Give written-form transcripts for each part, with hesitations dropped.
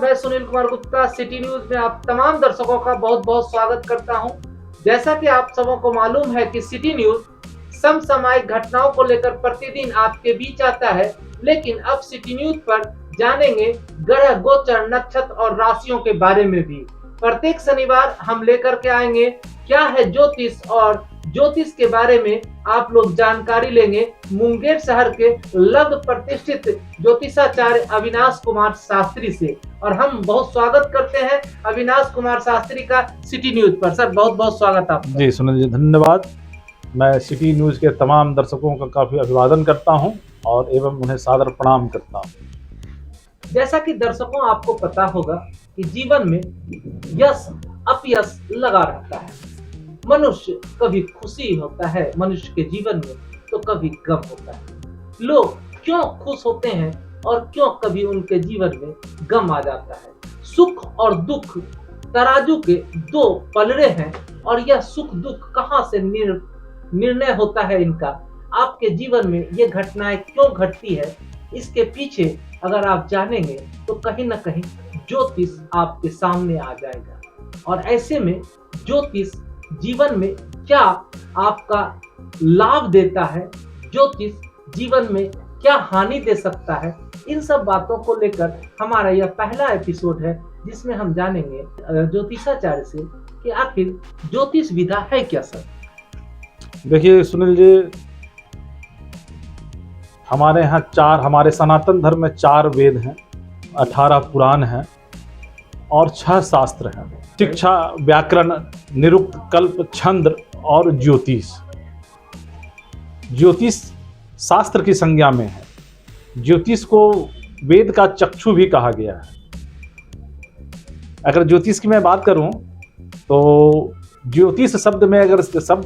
मैं Sunil Kumar Gupta city news में आप तमाम दर्शकों का बहुत बहुत स्वागत करता हूं। जैसा कि आप सबों को मालूम है कि सिटी न्यूज समसामयिक घटनाओं को लेकर प्रतिदिन आपके बीच आता है, लेकिन अब सिटी न्यूज पर जानेंगे ग्रह गोचर, नक्षत्र और राशियों के बारे में भी। प्रत्येक शनिवार हम लेकर के आएंगे क्या है ज्योतिष, और ज्योतिष के बारे में आप लोग जानकारी लेंगे मुंगेर शहर के लब्ध प्रतिष्ठित ज्योतिषाचार्य अविनाश कुमार शास्त्री से। और हम बहुत स्वागत करते हैं अविनाश कुमार शास्त्री का सिटी न्यूज पर। सर बहुत बहुत स्वागत आपका। जी सुनील जी, धन्यवाद। मैं सिटी न्यूज के तमाम दर्शकों का काफ़ी अभिवादन करता हूं और एवं उन्हें सादर प्रणाम करता हूं। जैसा कि दर्शकों आपको पता होगा कि जीवन में यश अपयश लगा रहता है। मनुष्य कभी खुशी होता है मनुष्य के जीवन में, तो कभी गम होता है। लोग क्यों खुश होते हैं और क्यों कभी उनके जीवन में गम आ जाता है। सुख और दुख तराजू के दो पलड़े हैं, और यह सुख दुख कहां से निर्णय होता है इनका, आपके जीवन में ये घटनाएं क्यों घटती है, इसके पीछे अगर आप जानेंगे तो कहीं ना कहीं ज्योतिष आपके सामने आ जाएगा। और ऐसे में ज्योतिष जीवन में क्या आपका लाभ देता है, ज्योतिष जीवन में क्या हानि दे सकता है, इन सब बातों को लेकर हमारा यह पहला एपिसोड है, जिसमें हम जानेंगे ज्योतिषाचार्य से कि आखिर ज्योतिष विधा है क्या। सर देखिए सुनील जी, हमारे यहाँ हमारे सनातन धर्म में 4 वेद हैं, 18 पुराण हैं और 6 शास्त्र हैं। शिक्षा, व्याकरण, निरुक्त, कल्प, छंद और ज्योतिष। ज्योतिष शास्त्र की संज्ञा में है। ज्योतिष को वेद का चक्षु भी कहा गया है। अगर ज्योतिष की मैं बात करूं तो ज्योतिष शब्द में अगर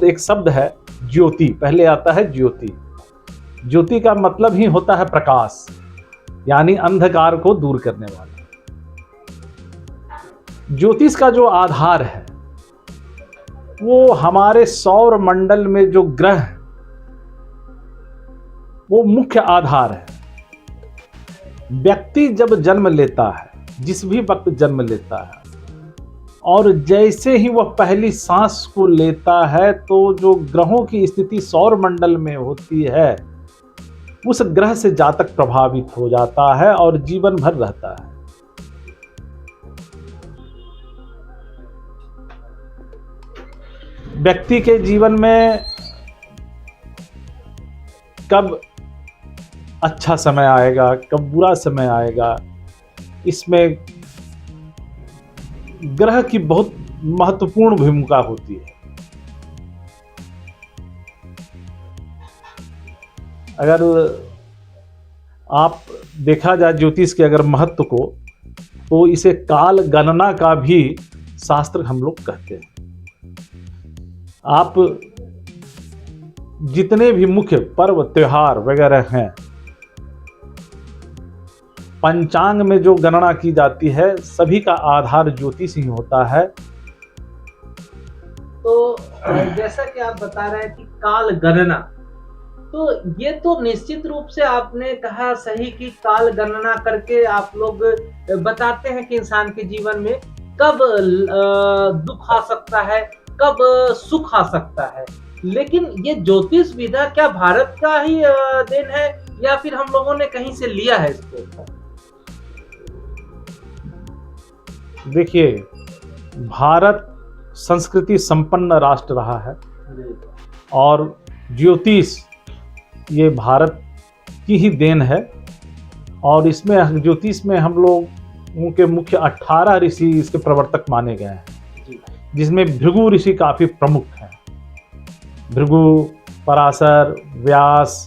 एक शब्द है ज्योति, पहले आता है ज्योति। ज्योति का मतलब ही होता है प्रकाश, यानी अंधकार को दूर करने वाला। ज्योतिष का जो आधार है वो हमारे सौर मंडल में जो ग्रह, वो मुख्य आधार है। व्यक्ति जब जन्म लेता है, जिस भी वक्त जन्म लेता है, और जैसे ही वह पहली सांस को लेता है, तो जो ग्रहों की स्थिति सौर मंडल में होती है, उस ग्रह से जातक प्रभावित हो जाता है और जीवन भर रहता है। व्यक्ति के जीवन में कब अच्छा समय आएगा, कब बुरा समय आएगा, इसमें ग्रह की बहुत महत्वपूर्ण भूमिका होती है। अगर आप देखा जाए ज्योतिष के अगर महत्व को, तो इसे काल गणना का भी शास्त्र हम लोग कहते हैं। आप जितने भी मुख्य पर्व त्योहार वगैरह हैं, पंचांग में जो गणना की जाती है, सभी का आधार ज्योतिष ही होता है। तो जैसा कि आप बता रहे हैं कि काल गणना, तो ये तो निश्चित रूप से आपने कहा सही कि काल गणना करके आप लोग बताते हैं कि इंसान के जीवन में कब दुख आ सकता है, कब सुख आ सकता है। लेकिन ये ज्योतिष विधा क्या भारत का ही देन है, या फिर हम लोगों ने कहीं से लिया है इसको? देखिए, भारत संस्कृति संपन्न राष्ट्र रहा है और ज्योतिष ये भारत की ही देन है। और इसमें ज्योतिष में हम लोग के मुख्य 18 ऋषि इसके प्रवर्तक माने गए हैं, जिसमें भृगु ऋषि काफी प्रमुख हैं। भृगु, पराशर, व्यास,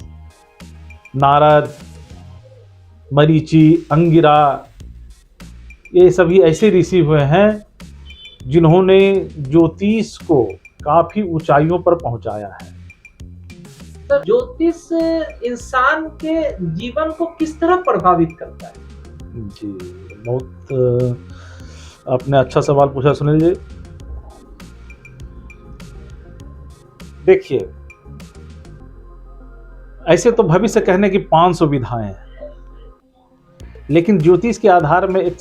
नारद, मरीचि, अंगिरा, ये सभी ऐसे ऋषि हुए हैं जिन्होंने ज्योतिष को काफी ऊंचाइयों पर पहुंचाया है। तो ज्योतिष इंसान के जीवन को किस तरह प्रभावित करता है? जी, बहुत आपने अच्छा सवाल पूछा सुनील जी। देखिए, ऐसे तो भविष्य कहने की 500 विधाएं हैं, लेकिन ज्योतिष के आधार में एक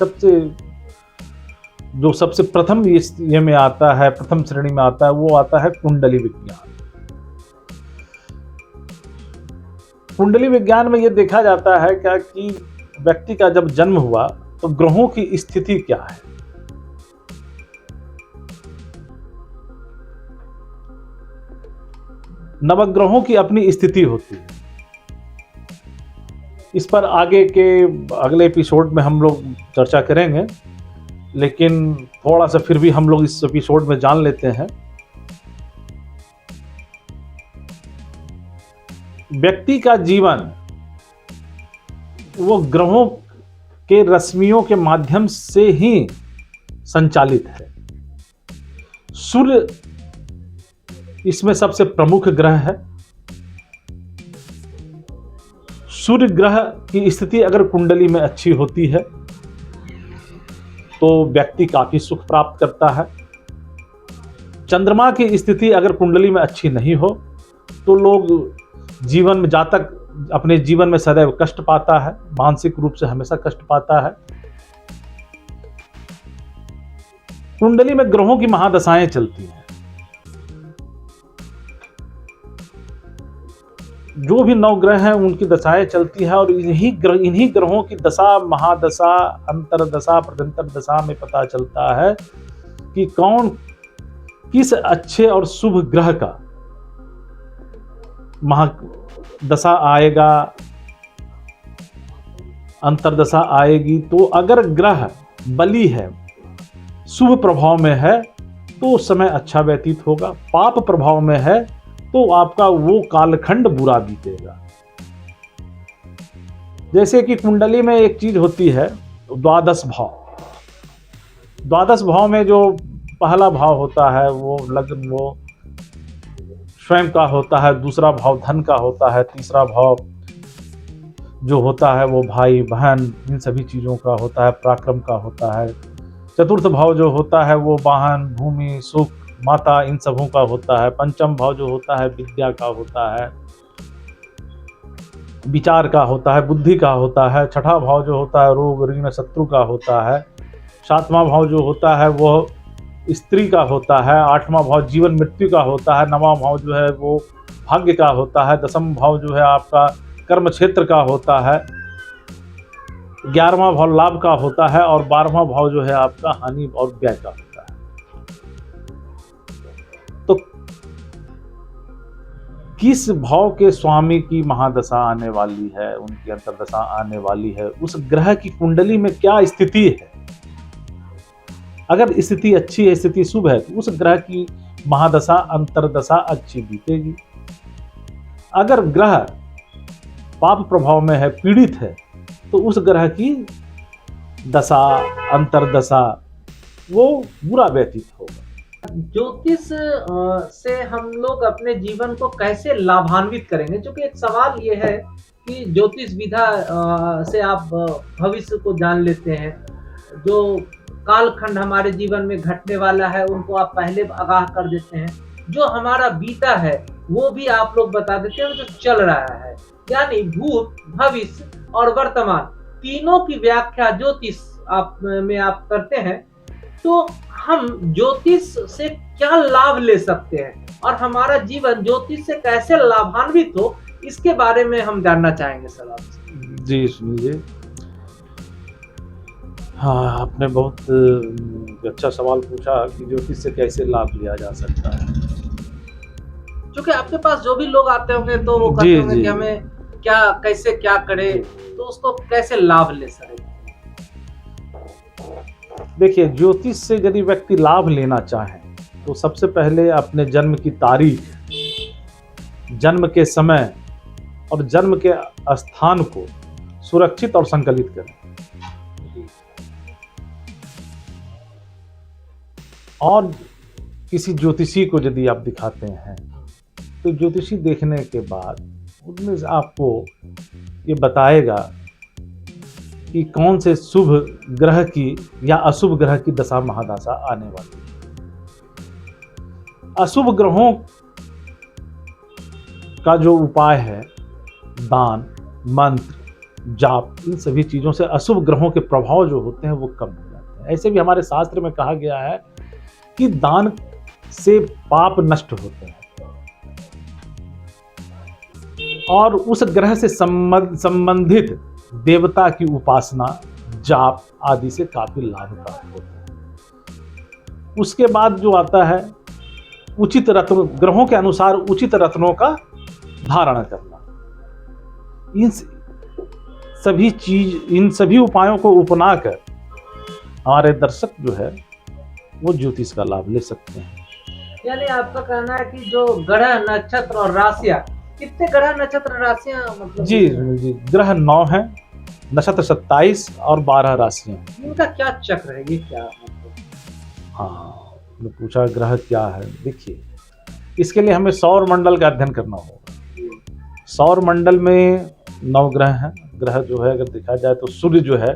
सबसे प्रथम ये में आता है, प्रथम श्रेणी में आता है, वो आता है कुंडली विज्ञान। कुंडली विज्ञान में ये देखा जाता है क्या कि व्यक्ति का जब जन्म हुआ तो ग्रहों की स्थिति क्या है। नवग्रहों की अपनी स्थिति होती है। इस पर अगले एपिसोड में हम लोग चर्चा करेंगे, लेकिन थोड़ा सा फिर भी हम लोग इस एपिसोड में जान लेते हैं। व्यक्ति का जीवन वो ग्रहों के रश्मियों के माध्यम से ही संचालित है। सूर्य इसमें सबसे प्रमुख ग्रह है। सूर्य ग्रह की स्थिति अगर कुंडली में अच्छी होती है तो व्यक्ति काफी सुख प्राप्त करता है। चंद्रमा की स्थिति अगर कुंडली में अच्छी नहीं हो तो लोग जीवन में जातक अपने जीवन में सदैव कष्ट पाता है, मानसिक रूप से हमेशा कष्ट पाता है। कुंडली में ग्रहों की महादशाएं चलती हैं। जो भी 9 ग्रह हैं उनकी दशाएं चलती है, और इन्हीं ग्रहों की दशा, महादशा, अंतरदशा, प्रत्यंतर दशा में पता चलता है कि कौन किस अच्छे और शुभ ग्रह का महादशा आएगा, अंतरदशा आएगी। तो अगर ग्रह बली है, शुभ प्रभाव में है, तो उस समय अच्छा व्यतीत होगा। पाप प्रभाव में है तो आपका वो कालखंड बुरा बीतेगा। जैसे कि कुंडली में एक चीज होती है द्वादश भाव। द्वादश भाव में जो पहला भाव होता है वो लग्न, वो स्वयं का होता है। दूसरा भाव धन का होता है। तीसरा भाव जो होता है वो भाई बहन इन सभी चीजों का होता है, पराक्रम का होता है। चतुर्थ भाव जो होता है वो वाहन, भूमि, सुख, माता इन सबों का होता है। पंचम भाव जो होता है विद्या का होता है, विचार का होता है, बुद्धि का होता है। छठा भाव जो होता है रोग, ऋण, शत्रु का होता है। सातवां भाव जो होता है वो स्त्री का होता है। आठवां भाव जीवन मृत्यु का होता है। नवां भाव जो है वो भाग्य का होता है। दसम भाव जो है आपका कर्म क्षेत्र का होता है। 11वां भाव लाभ का होता है, और 12वां भाव जो है आपका हानि और व्यय का होता है। तो किस भाव के स्वामी की महादशा आने वाली है, उनकी अंतरदशा आने वाली है, उस ग्रह की कुंडली में क्या स्थिति है। अगर स्थिति अच्छी है, स्थिति शुभ है, तो उस ग्रह की महादशा अंतरदशा अच्छी बीतेगी। अगर ग्रह पाप प्रभाव में है, पीड़ित है, तो उस ग्रह की दशा अंतरदशा वो बुरा व्यतीत होगा। ज्योतिष से हम लोग अपने जीवन को कैसे लाभान्वित करेंगे, क्योंकि एक सवाल ये है कि ज्योतिष विधा से आप भविष्य को जान लेते हैं। जो कालखंड हमारे जीवन में घटने वाला है उनको आप पहले आगाह कर देते हैं। जो हमारा बीता है वो भी आप लोग बता देते हैं, जो चल रहा है। यानी भूत, भविष्य और वर्तमान तीनों की व्याख्या ज्योतिष में आप करते हैं। तो हम ज्योतिष से क्या लाभ ले सकते हैं और हमारा जीवन ज्योतिष से कैसे लाभान्वित हो, इसके बारे में हम जानना चाहेंगे सर आपसे। जी सुनिए, हाँ आपने बहुत अच्छा सवाल पूछा कि ज्योतिष से कैसे लाभ लिया जा सकता है। क्योंकि आपके पास जो भी लोग आते होंगे तो वो कहते होंगे कि हमें क्या कैसे क्या करे, तो उसको कैसे लाभ ले सके। देखिए, ज्योतिष से यदि व्यक्ति लाभ लेना चाहे तो सबसे पहले अपने जन्म की तारीख, जन्म के समय और जन्म के स्थान को सुरक्षित और संकलित करें। और किसी ज्योतिषी को यदि आप दिखाते हैं तो ज्योतिषी देखने के बाद उनमें आपको ये बताएगा कि कौन से शुभ ग्रह की या अशुभ ग्रह की दशा महादशा आने वाली है। अशुभ ग्रहों का जो उपाय है, दान, मंत्र, जाप, इन सभी चीज़ों से अशुभ ग्रहों के प्रभाव जो होते हैं वो कम हो जाते हैं। ऐसे भी हमारे शास्त्र में कहा गया है कि दान से पाप नष्ट होते हैं और उस ग्रह से संबंधित देवता की उपासना, जाप आदि से काफी लाभकारी होता है। उसके बाद जो आता है उचित रत्न, ग्रहों के अनुसार उचित रत्नों का धारण करना। इन सभी उपायों को अपना कर हमारे दर्शक जो है वो ज्योतिष का लाभ ले सकते हैं। यानी आपका कहना है कि जो ग्रह, नक्षत्र और राशियां, कितने ग्रह, नक्षत्र, राशियां मतलब? जी, ग्रह 9 है, नक्षत्र 27 और 12 राशियां हैं। इनका क्या चक्र है, ये क्या मतलब? हाँ, आपने पूछा ग्रह क्या है। देखिए, इसके लिए हमें सौर मंडल का अध्ययन करना होगा। सौर मंडल में 9 ग्रह हैं। ग्रह जो है अगर देखा जाए तो सूर्य जो है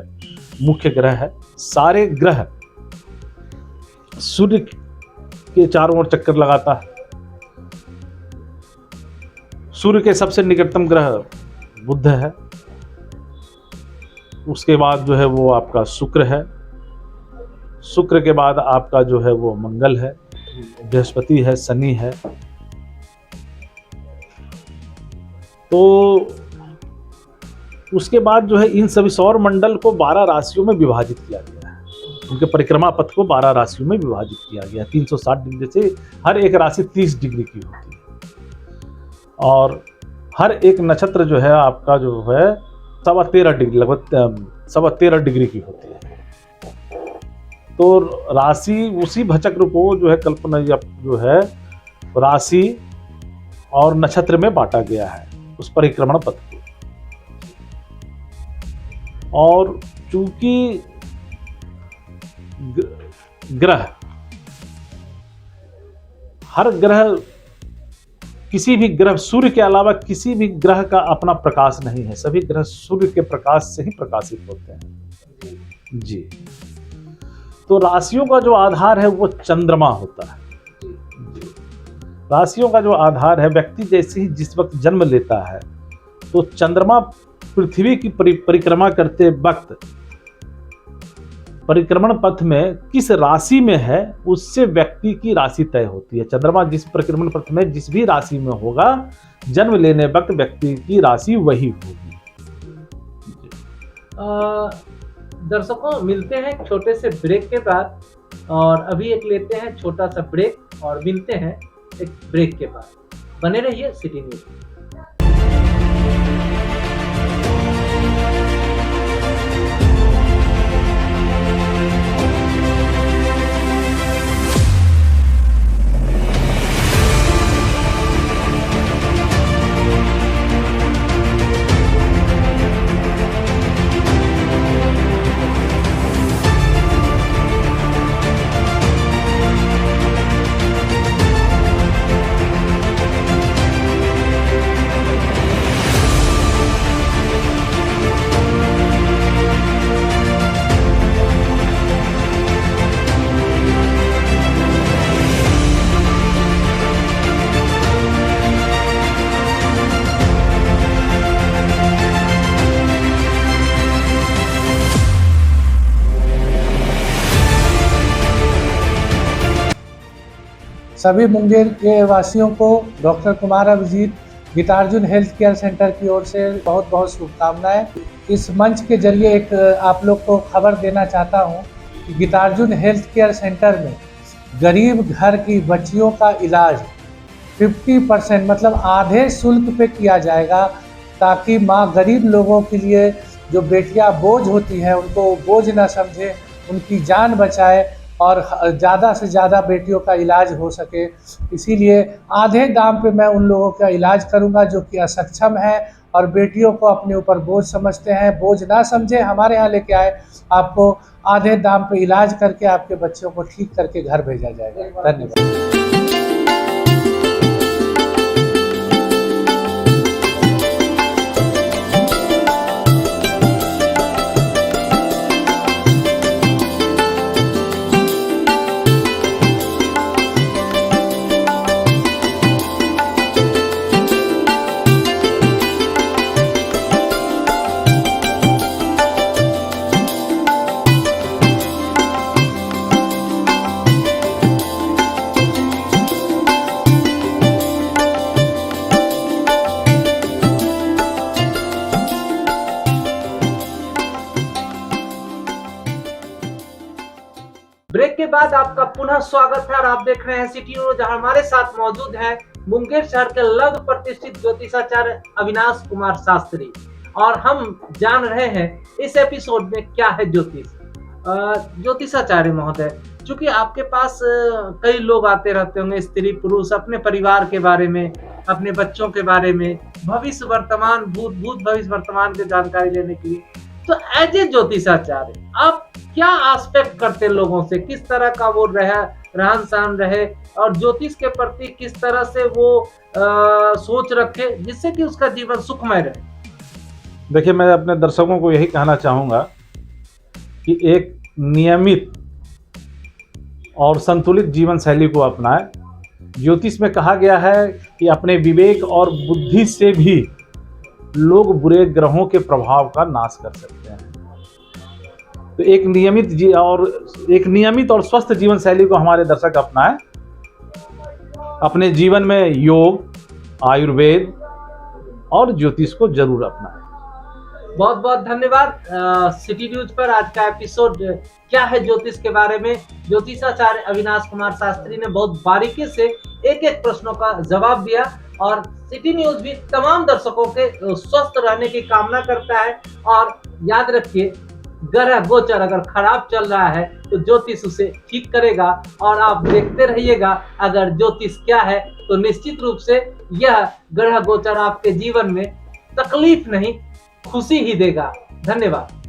मुख्य ग्रह है। सारे ग्रह सूर्य के चारों ओर चक्कर लगाता है। सूर्य के सबसे निकटतम ग्रह बुध है, उसके बाद जो है वो आपका शुक्र है, शुक्र के बाद आपका जो है वो मंगल है, बृहस्पति है, शनि है। तो उसके बाद जो है इन सभी सौर मंडल को 12 राशियों में विभाजित किया गया है। उनके परिक्रमा पथ को 12 राशियों में विभाजित किया गया है। 360 डिग्री से हर एक राशि 30 डिग्री की होती है और हर एक नक्षत्र जो है आपका जो है 13.25 डिग्री, लगभग 13.25 डिग्री की होती है। तो राशि उसी भचक्र को जो है कल्पना जो है राशि और नक्षत्र में बांटा गया है उस परिक्रमण पथ को। और चूंकि ग्रह, हर ग्रह, किसी भी ग्रह, सूर्य के अलावा किसी भी ग्रह का अपना प्रकाश नहीं है। सभी ग्रह सूर्य के प्रकाश से ही प्रकाशित होते हैं। जी, तो राशियों का जो आधार है वो चंद्रमा होता है। राशियों का जो आधार है, व्यक्ति जैसे ही जिस वक्त जन्म लेता है तो चंद्रमा पृथ्वी की परिक्रमा करते वक्त परिक्रमण पथ में किस राशि में है उससे व्यक्ति की राशि तय होती है। चंद्रमा जिस परिक्रमण पथ में जिस भी राशि में होगा, जन्म लेने वक्त व्यक्ति की राशि वही होगी। दर्शकों, मिलते हैं एक छोटे से ब्रेक के बाद, और अभी एक लेते हैं छोटा सा ब्रेक और मिलते हैं एक ब्रेक के बाद। बने रहिए सिटी न्यूज। सभी मुंगेर के वासियों को doctor Kumar Abhijit Geetarjun health care centre की ओर से बहुत बहुत शुभकामनाएं। इस मंच के जरिए एक आप लोग को खबर देना चाहता हूं कि गीतार्जुन हेल्थ केयर सेंटर में गरीब घर की बच्चियों का इलाज 50% मतलब आधे शुल्क पे किया जाएगा, ताकि माँ गरीब लोगों के लिए जो बेटियां बोझ होती हैं उनको बोझ न समझे, उनकी जान बचाए और ज़्यादा से ज़्यादा बेटियों का इलाज हो सके। इसीलिए आधे दाम पे मैं उन लोगों का इलाज करूंगा जो कि असक्षम है और बेटियों को अपने ऊपर बोझ समझते हैं। बोझ ना समझे, हमारे यहाँ लेके आए, आपको आधे दाम पे इलाज करके आपके बच्चों को ठीक करके घर भेजा जाएगा। धन्यवाद। बाद आपका पुनः स्वागत है और आप देख रहे हैं सिटी न्यूज, जहां हमारे साथ मौजूद है मुंगेर शहर के लघु प्रतिष्ठित ज्योतिषाचार्य अविनाश कुमार शास्त्री। और हम जान रहे हैं इस एपिसोड में क्या है ज्योतिष। ज्योतिषाचार्य महोदय, चूंकि आपके पास कई लोग आते रहते होंगे, स्त्री पुरुष, अपने परिवार के बारे में, अपने बच्चों के बारे में, भविष्य वर्तमान, भूत भविष्य वर्तमान की जानकारी लेने के लिए, तो एज ए ज्योतिषाचार्य आप क्या आस्पेक्ट करते हैं लोगों से, किस तरह का वो रहन सहन रहे और ज्योतिष के प्रति किस तरह से वो सोच रखे जिससे कि उसका जीवन सुखमय रहे। देखिए, मैं अपने दर्शकों को यही कहना चाहूँगा कि एक नियमित और संतुलित जीवन शैली को अपनाएं। ज्योतिष में कहा गया है कि अपने विवेक और बुद्धि से भी लोग बुरे ग्रहों के प्रभाव का नाश कर सकते हैं। तो एक नियमित और स्वस्थ जीवन शैली को हमारे दर्शक अपनाएं। अपने जीवन में योग, आयुर्वेद और ज्योतिष को जरूर अपनाएं। बहुत बहुत धन्यवाद। सिटी न्यूज पर आज का एपिसोड क्या है ज्योतिष के बारे में ज्योतिषाचार्य अविनाश कुमार शास्त्री ने बहुत बारीकी से एक एक प्रश्नों का जवाब दिया। और सिटी न्यूज भी तमाम दर्शकों के स्वस्थ रहने की कामना करता है। और याद रखिए, ग्रह गोचर अगर खराब चल रहा है तो ज्योतिष उसे ठीक करेगा। और आप देखते रहिएगा, अगर ज्योतिष क्या है तो निश्चित रूप से यह ग्रह गोचर आपके जीवन में तकलीफ नहीं, खुशी ही देगा। धन्यवाद।